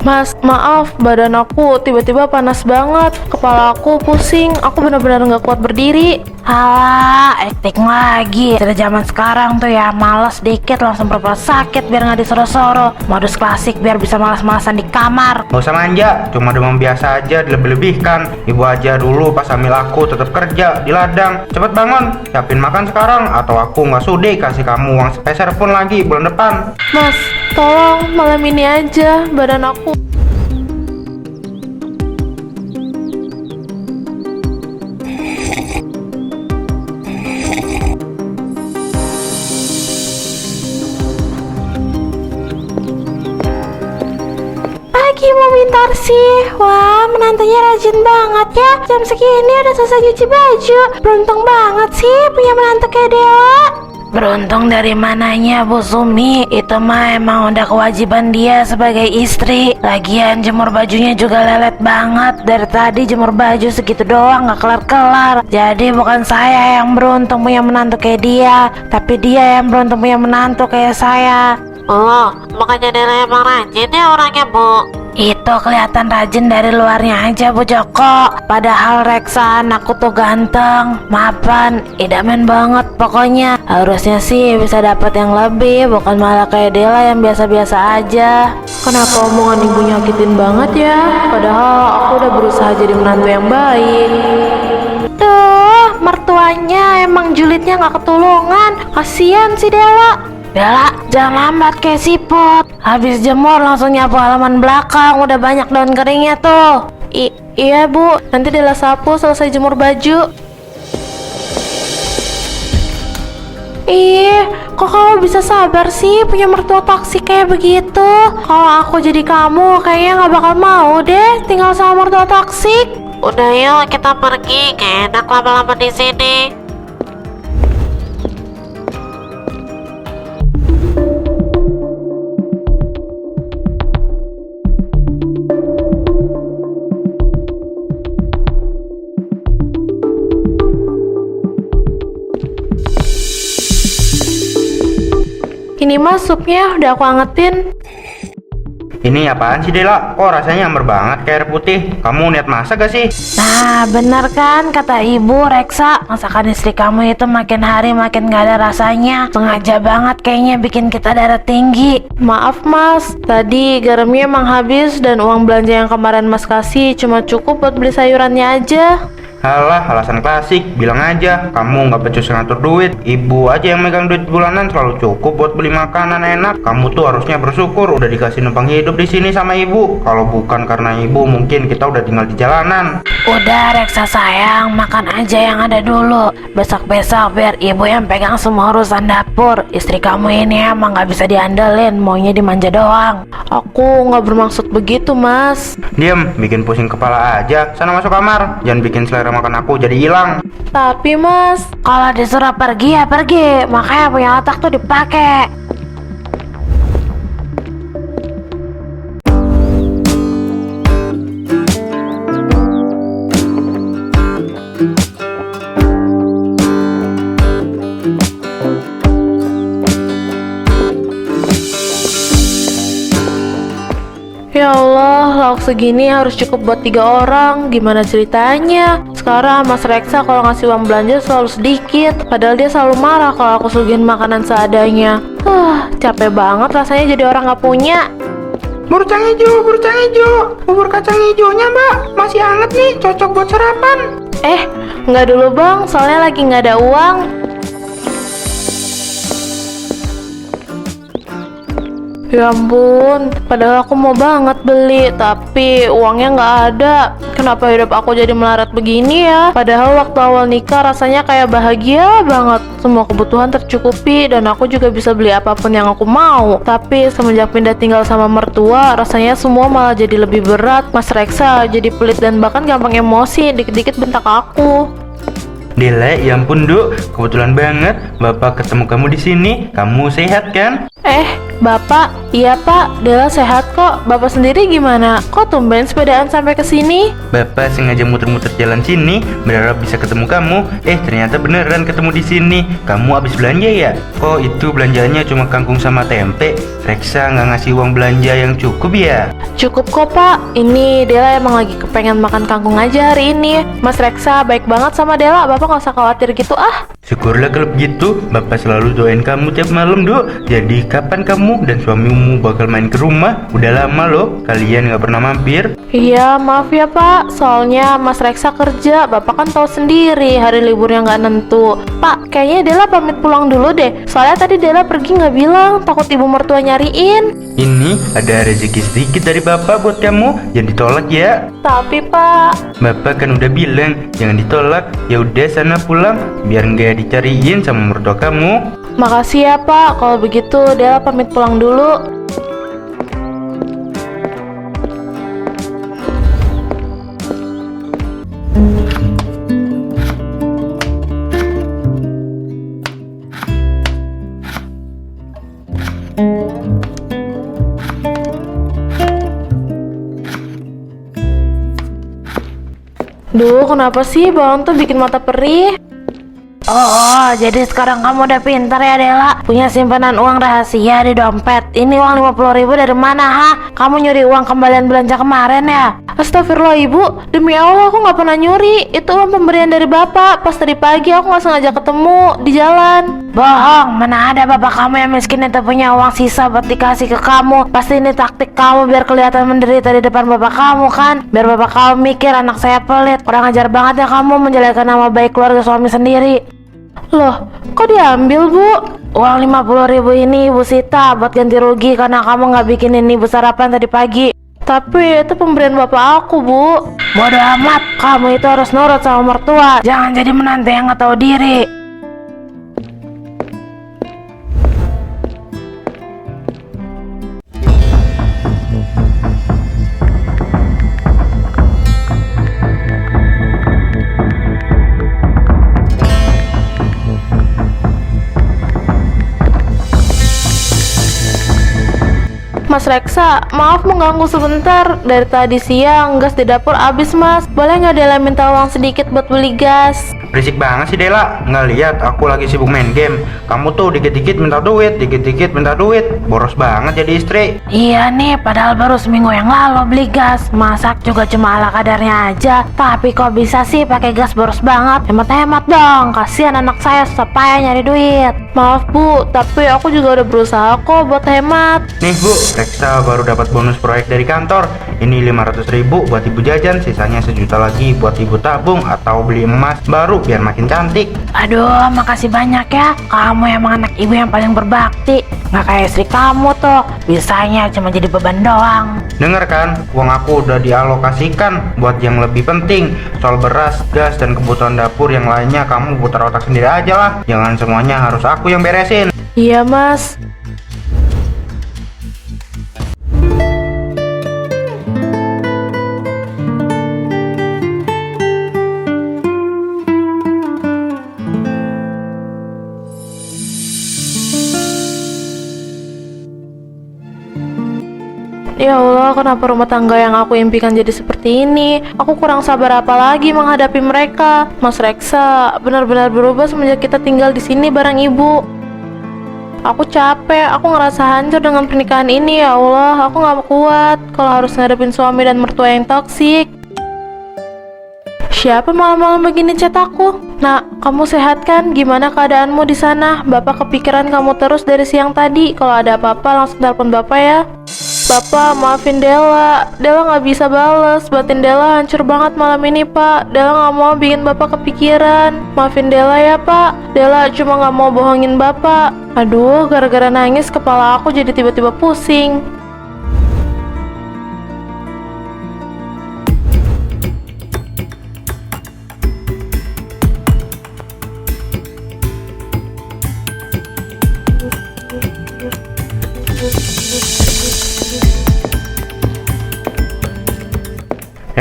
Mas, maaf, badan aku tiba-tiba panas banget. Kepala aku pusing, aku benar-benar nggak kuat berdiri. Halah, acting lagi. Sudah zaman sekarang tuh ya, males dikit langsung pura-pura sakit biar nggak disuruh-suruh. Modus klasik biar bisa malas-malasan di kamar. Gak usah manja, cuma demam biasa aja dilebih-lebihkan. Ibu aja dulu pas hamil aku tetap kerja di ladang. Cepet bangun, siapin makan sekarang atau aku nggak sudi kasih kamu uang sepeser pun lagi bulan depan. Mas, tolong malam ini aja, badan aku. Pagi mau pintar sih. Wah, menantunya rajin banget ya. Jam segini udah selesai nyuci baju. Beruntung banget sih punya menantu kayak Dewa. Beruntung dari mananya Bu Sumi? Itu mah emang udah kewajiban dia sebagai istri. Lagian jemur bajunya juga lelet banget. Dari tadi jemur baju segitu doang gak kelar-kelar. Jadi bukan saya yang beruntung punya menantu kayak dia, tapi dia yang beruntung punya menantu kayak saya. Oh, makanya Dela emang rajin ya orangnya, Bu. Itu kelihatan rajin dari luarnya aja Bu Joko. Padahal Reksa anakku tuh ganteng, mapan, idaman banget pokoknya. Harusnya sih bisa dapat yang lebih, bukan malah kayak Dela yang biasa-biasa aja. Kenapa omongan ibu nyakitin banget ya? Padahal aku udah berusaha jadi menantu yang baik. Tuh, mertuanya emang julidnya gak ketulungan. Kasian si Dela. Dela, jangan lambat kayak siput. Habis jemur langsung nyapu halaman belakang, udah banyak daun keringnya tuh. Iya Bu, nanti Dela sapu selesai jemur baju. Ih, kok kamu bisa sabar sih punya mertua toksik kayak begitu? Kalau aku jadi kamu, kayaknya gak bakal mau deh tinggal sama mertua toksik. Udah yuk kita pergi, gak enak lama-lama di sini. Ini mas supnya udah aku angetin. Ini apaan sih Dela? Kok rasanya amber banget kayak air putih? Kamu niat masak gak sih? Nah, bener kan kata ibu Reksa, masakan istri kamu itu makin hari makin gak ada rasanya. Sengaja banget kayaknya bikin kita darah tinggi. Maaf mas, tadi garamnya emang habis dan uang belanja yang kemarin mas kasih cuma cukup buat beli sayurannya aja. Halah, alasan klasik. Bilang aja, kamu nggak becus ngatur duit. Ibu aja yang megang duit bulanan selalu cukup buat beli makanan enak. Kamu tuh harusnya bersyukur udah dikasih numpang hidup di sini sama ibu. Kalau bukan karena ibu, mungkin kita udah tinggal di jalanan. Udah Reksa sayang, makan aja yang ada dulu. Besok-besok biar ibu yang pegang semua urusan dapur. Istri kamu ini emang gak bisa diandelin, maunya dimanja doang. Aku nggak bermaksud begitu mas. Diam, bikin pusing kepala aja. Sana masuk kamar. Jangan bikin selera makan aku jadi hilang. Tapi mas, Kalau disuruh pergi ya pergi, makanya punya otak tuh dipakai. ya Allah, lauk segini harus cukup buat 3 orang. Gimana ceritanya? Sekarang Mas Reksa kalau ngasih uang belanja selalu sedikit. Padahal dia selalu marah kalau aku suguhin makanan seadanya. Capek banget rasanya jadi orang gak punya. Bubur hijau, bubur kacang hijaunya mbak, masih hangat nih, cocok buat sarapan. Nggak dulu bang, soalnya lagi nggak ada uang. Ya ampun, padahal aku mau banget beli, tapi uangnya nggak ada. Kenapa hidup aku jadi melarat begini ya? Padahal waktu awal nikah rasanya kayak bahagia banget. Semua kebutuhan tercukupi dan aku juga bisa beli apapun yang aku mau. Tapi semenjak pindah tinggal sama mertua, rasanya semua malah jadi lebih berat. Mas Reksa jadi pelit dan bahkan gampang emosi, dikit-dikit bentak aku. Dela, ya ampun Duk, kebetulan banget Bapak ketemu kamu di sini. Kamu sehat kan? Bapak, Iya Pak, Dela sehat kok. Bapak sendiri gimana? Kok tumben sepedaan sampai ke sini? Bapak sengaja muter-muter jalan sini berharap bisa ketemu kamu. Ternyata beneran ketemu di sini. Kamu habis belanja ya? Oh, itu belanjanya cuma kangkung sama tempe. Reksa nggak ngasih uang belanja yang cukup ya? Cukup kok Pak. Ini Dela emang lagi kepengen makan kangkung aja hari ini. Mas Reksa baik banget sama Dela. Bapak nggak usah khawatir gitu ah. Syukurlah kalau begitu. Bapak selalu doain kamu tiap malam, Dok. Jadi kapan kamu dan suamimu bakal main ke rumah? Udah lama loh kalian nggak pernah mampir. Iya, maaf ya Pak. Soalnya Mas Reksa kerja. Bapak kan tahu sendiri hari liburnya nggak nentu. Pak, kayaknya Dela pamit pulang dulu deh. Soalnya tadi Dela pergi nggak bilang, takut ibu mertua nyariin. Ini ada rezeki sedikit dari Bapak buat kamu. Jangan ditolak ya. Tapi Pak, Bapak kan udah bilang jangan ditolak. Ya udah sana pulang biar nggak dicariin sama mertua kamu. makasih ya Pak. Kalau begitu Dela pamit pulang dulu. Duh, kenapa sih bawang tuh bikin mata perih? Oh, jadi sekarang kamu udah pintar ya Dela. Punya simpanan uang rahasia di dompet. Ini uang 50.000 dari mana ha? Kamu nyuri uang kembalian belanja kemarin ya? Astagfirullah ibu, demi Allah aku nggak pernah nyuri. Itu uang pemberian dari bapak. Pas tadi pagi aku nggak sengaja ketemu di jalan. Bohong, mana ada bapak kamu yang miskin itu punya uang sisa buat dikasih ke kamu. Pasti ini taktik kamu biar kelihatan menderita di depan bapak kamu kan? Biar bapak kamu mikir anak saya pelit. Kurang ajar banget ya kamu menjelekkan nama baik keluarga suami sendiri. Loh, kok diambil bu? Uang 50.000 ini ibu sita buat ganti rugi karena kamu nggak bikinin ibu sarapan tadi pagi. Tapi itu pemberian bapak aku bu. Bodoh amat, kamu itu harus nurut sama mertua. Jangan jadi menantu yang nggak tahu diri. Mas Reksa, maaf mengganggu sebentar. Dari tadi siang gas di dapur habis mas. Boleh nggak Dela minta uang sedikit buat beli gas? Berisik banget sih Dela. Nggak lihat aku lagi sibuk main game. Kamu tuh dikit-dikit minta duit, dikit-dikit minta duit. Boros banget jadi istri. Iya nih, padahal baru seminggu yang lalu beli gas. Masak juga cuma ala kadarnya aja. Tapi kok bisa sih pakai gas boros banget? Hemat-hemat dong, kasihan anak saya susah payah nyari duit. Maaf bu, tapi aku juga udah berusaha kok buat hemat. Nih Bu, Reksa baru dapat bonus proyek dari kantor. Ini 500.000 buat ibu jajan, sisanya 1 juta lagi buat ibu tabung atau beli emas baru biar makin cantik. Aduh, makasih banyak ya. Kamu emang anak ibu yang paling berbakti. Nggak kayak istri kamu tuh, bisanya cuma jadi beban doang. Dengar kan, uang aku udah dialokasikan buat yang lebih penting. Soal beras, gas, dan kebutuhan dapur yang lainnya kamu putar otak sendiri aja lah. Jangan semuanya harus aku yang beresin. Iya mas. Ya Allah, kenapa rumah tangga yang aku impikan jadi seperti ini? Aku kurang sabar apa lagi menghadapi mereka. Mas Reksa benar-benar berubah semenjak kita tinggal di sini bareng ibu. Aku capek, aku ngerasa hancur dengan pernikahan ini. Ya Allah, aku gak kuat kalau harus ngadepin suami dan mertua yang toksik. Siapa malam-malam begini chat aku? Nak, kamu sehat kan? Gimana keadaanmu di sana? Bapak kepikiran kamu terus dari siang tadi. Kalau ada apa-apa langsung telepon Bapak ya. Bapak, maafin Dela. Dela nggak bisa bales. Batin Dela hancur banget malam ini, Pak. Dela nggak mau bikin Bapak kepikiran. Maafin Dela ya, Pak. Dela cuma nggak mau bohongin Bapak. Aduh, gara-gara nangis kepala aku jadi tiba-tiba pusing.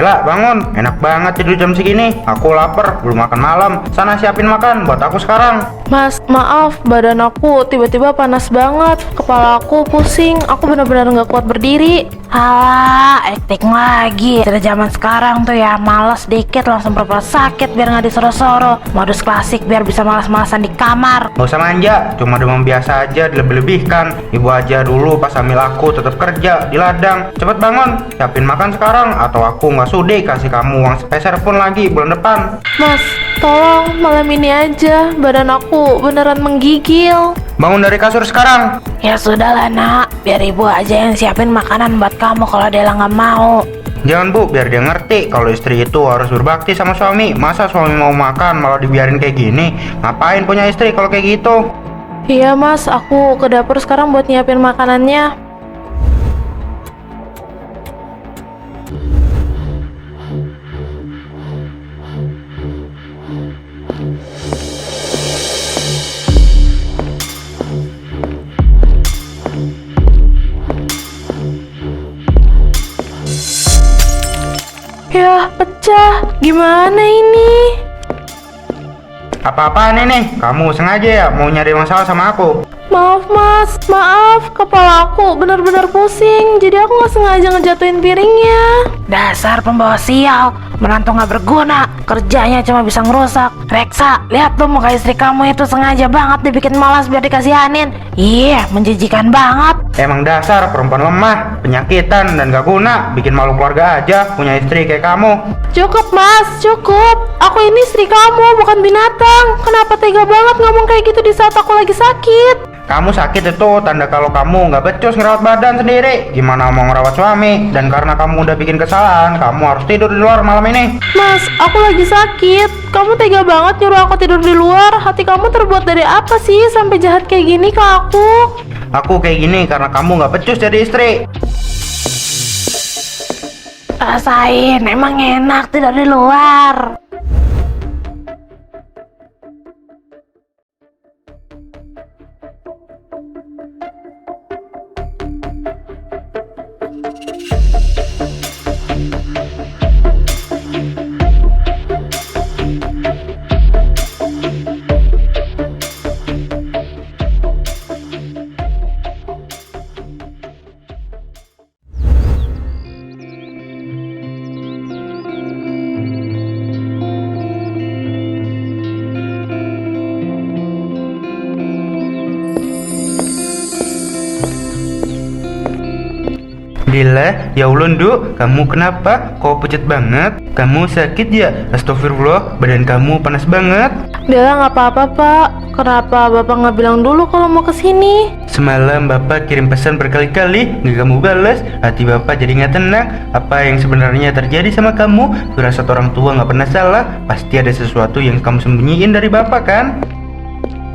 Dela, bangun. Enak banget tidur jam segini. Aku lapar, belum makan malam. Sana siapin makan buat aku sekarang. Mas, maaf, badan aku tiba-tiba panas banget. Kepala aku pusing, aku benar-benar nggak kuat berdiri. Halah, acting lagi. Sudah zaman sekarang tuh ya, malas dikit langsung pura-pura sakit biar nggak disuruh-suruh. Modus klasik biar bisa malas-malasan di kamar. Gak usah manja, cuma demam biasa aja dilebih-lebihkan. Ibu aja dulu pas hamil aku tetap kerja di ladang. Cepet bangun, siapin makan sekarang atau aku nggak sudi kasih kamu uang sepeser pun lagi bulan depan. Mas, tolong malam ini aja, badan aku beneran menggigil. Bangun dari kasur sekarang. Ya sudahlah nak, biar ibu aja yang siapin makanan buat kamu kalau Dela nggak mau. Jangan Bu, biar dia ngerti kalau istri itu harus berbakti sama suami. Masa suami mau makan malah dibiarin kayak gini? Ngapain punya istri kalau kayak gitu? Iya mas, aku ke dapur sekarang buat nyiapin makanannya. Ya, pecah. Gimana ini? Apa-apaan ini? Kamu sengaja ya mau nyari masalah sama aku? Maaf mas, maaf. Kepala aku benar-benar pusing. Jadi aku nggak sengaja ngejatuhin piringnya. Dasar pembawa sial, menantu nggak berguna, kerjanya cuma bisa ngerusak. Reksa, lihat tuh muka istri kamu itu sengaja banget dibikin malas biar dikasihanin. Iya, menjijikan banget. Emang dasar perempuan lemah, penyakitan, dan gak guna. Bikin malu keluarga aja punya istri kayak kamu. Cukup mas, cukup. Aku ini istri kamu, bukan binatang. Kenapa tega banget ngomong kayak gitu di saat aku lagi sakit? Kamu sakit itu tanda kalau kamu nggak becus ngerawat badan sendiri. Gimana mau ngerawat suami? Dan karena kamu udah bikin kesalahan, kamu harus tidur di luar malam ini. Mas, aku lagi sakit. Kamu tega banget nyuruh aku tidur di luar. Hati kamu terbuat dari apa sih sampai jahat kayak gini ke aku? Aku kayak gini karena kamu nggak becus jadi istri. Rasain, emang enak tidur di luar. Dela, ya Allah Nduk, kamu kenapa? Kok pucat banget? Kamu sakit ya? Astagfirullah, badan kamu panas banget. Dela nggak apa-apa pak. Kenapa bapak nggak bilang dulu kalau mau kesini? Semalam bapak kirim pesan berkali-kali, nggak kamu balas. Hati bapak jadi nggak tenang. Apa yang sebenarnya terjadi sama kamu? Firasat orang tua nggak pernah salah. Pasti ada sesuatu yang kamu sembunyiin dari bapak kan?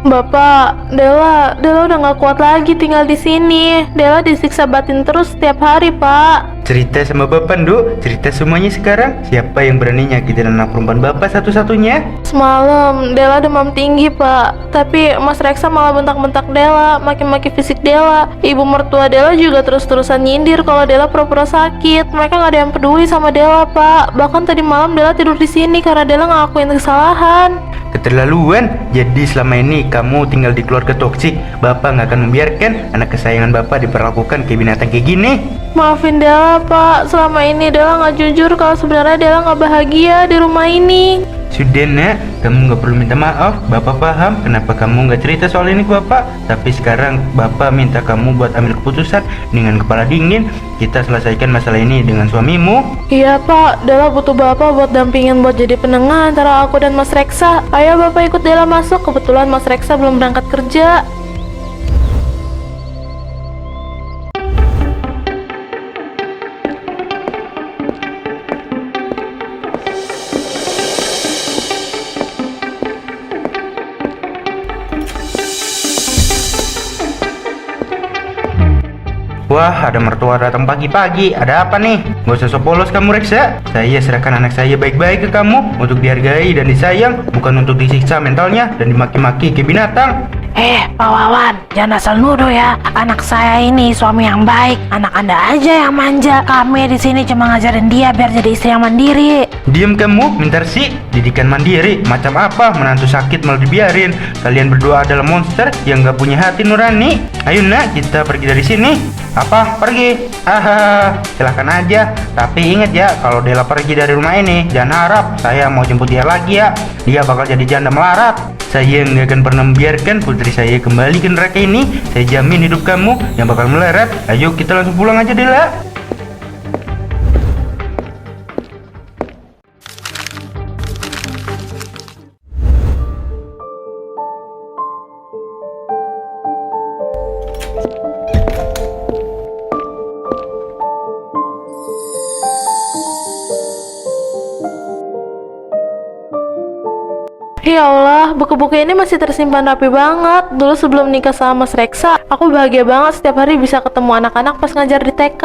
Bapak, Dela udah nggak kuat lagi tinggal di sini. Dela disiksa batin terus setiap hari, Pak. Cerita sama bapak, Nduk. Cerita semuanya sekarang. Siapa yang berani nyakitin anak perempuan bapak satu-satunya? Semalam Dela demam tinggi, Pak. Tapi Mas Reksa malah bentak-bentak Dela, maki-maki fisik Dela. Ibu mertua Dela juga terus-terusan nyindir kalau Dela pura-pura sakit. Mereka nggak ada yang peduli sama Dela, Pak. Bahkan tadi malam Dela tidur di sini karena Dela ngakuin kesalahan. Keterlaluan. Jadi selama ini kamu tinggal di keluarga toksik. Bapak nggak akan membiarkan anak kesayangan bapak diperlakukan kayak binatang kayak gini. Maafin Dela, Pak. Selama ini Dela nggak jujur kalau sebenarnya Dela nggak bahagia di rumah ini. Sudah nak, kamu nggak perlu minta maaf. Bapak paham kenapa kamu nggak cerita soal ini ke bapak. Tapi sekarang bapak minta kamu buat ambil keputusan dengan kepala dingin. Kita selesaikan masalah ini dengan suamimu. Iya Pak, Dela butuh Bapak buat dampingin buat jadi penengah antara aku dan Mas Reksa. Ayo Bapak ikut Dela masuk, kebetulan Mas Reksa belum berangkat kerja. Wah, ada mertua datang pagi-pagi. Ada apa nih? Gak usah sok polos kamu, Reksa. Saya serahkan anak saya baik-baik ke kamu untuk dihargai dan disayang, bukan untuk disiksa mentalnya dan dimaki-maki ke binatang. Pak Wawan, jangan asal nuduh ya. Anak saya ini suami yang baik, anak Anda aja yang manja. Kami di sini cuma ngajarin dia biar jadi istri yang mandiri. Diam kamu, Mintarsi. Didikan mandiri, macam apa menantu sakit malah dibiarin. Kalian berdua adalah monster yang gak punya hati nurani. Ayo nak, kita pergi dari sini. Apa? Pergi? Silahkan aja. Tapi ingat ya, kalau Dela pergi dari rumah ini, jangan harap saya mau jemput dia lagi ya. Dia bakal jadi janda melarat. Saya nggak akan pernah membiarkan putri saya kembali ke neraka ini. Saya jamin hidup kamu yang bakal melarat. Ayo kita langsung pulang aja Dela. Ya Allah, buku-buku ini masih tersimpan rapi banget. Dulu sebelum nikah sama Mas Reksa, aku bahagia banget setiap hari bisa ketemu anak-anak pas ngajar di TK.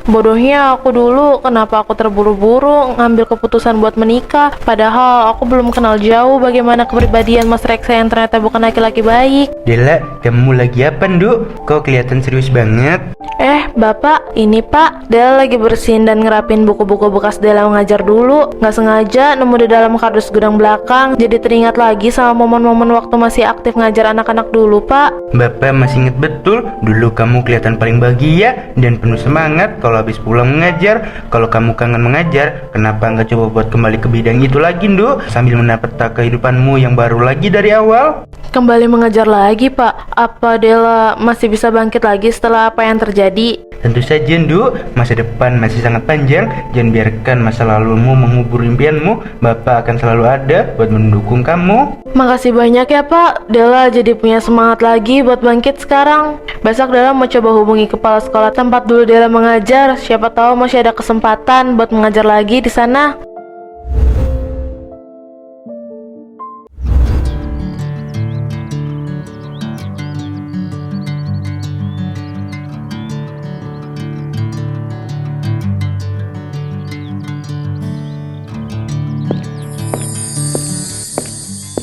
Bodohnya aku dulu, kenapa aku terburu-buru ngambil keputusan buat menikah. Padahal aku belum kenal jauh bagaimana kepribadian Mas Reksa yang ternyata bukan laki-laki baik. Dela, kamu lagi apa Nduk? Kok kelihatan serius banget? Bapak, ini Pak, Dela lagi bersihin dan ngerapin buku-buku bekas Dela mengajar dulu. Nggak sengaja nemu di dalam kardus gudang belakang, jadi teringat lagi sama momen-momen waktu masih aktif ngajar anak-anak dulu, Pak. Bapak masih ingat betul, dulu kamu kelihatan paling bahagia dan penuh semangat kalau habis pulang mengajar. Kalau kamu kangen mengajar, kenapa nggak coba buat kembali ke bidang itu lagi, Nduk? Sambil menata kehidupanmu yang baru lagi dari awal. Kembali mengajar lagi, Pak. Apa Dela masih bisa bangkit lagi setelah apa yang terjadi? Tentu saja, Nduk. Masa depan masih sangat panjang. Jangan biarkan masa lalumu mengubur impianmu. Bapak akan selalu ada buat mendukung kamu. Makasih banyak ya, Pak. Dela jadi punya semangat lagi buat bangkit sekarang. Besok Dela mau coba hubungi kepala sekolah tempat dulu Dela mengajar. Siapa tahu masih ada kesempatan buat mengajar lagi di sana.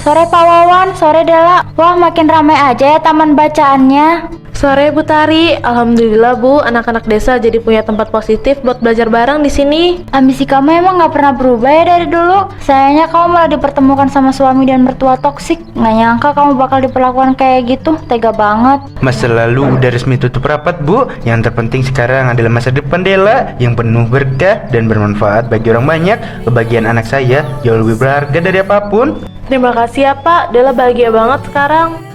Sore Pak Wawan, sore Dela. Wah, makin ramai aja ya taman bacaannya. Sore Bu Tari, alhamdulillah Bu, anak-anak desa jadi punya tempat positif buat belajar bareng di sini. Ambisi kamu emang gak pernah berubah ya dari dulu? Sayangnya kamu malah dipertemukan sama suami dan mertua toksik. Gak nyangka kamu bakal diperlakukan kayak gitu, tega banget. Masa lalu udah resmi tutup rapat, Bu. Yang terpenting sekarang adalah masa depan Dela yang penuh berkah dan bermanfaat bagi orang banyak. Kebahagiaan anak saya jauh lebih berharga dari apapun. Terima kasih ya Pak, Dela bahagia banget sekarang.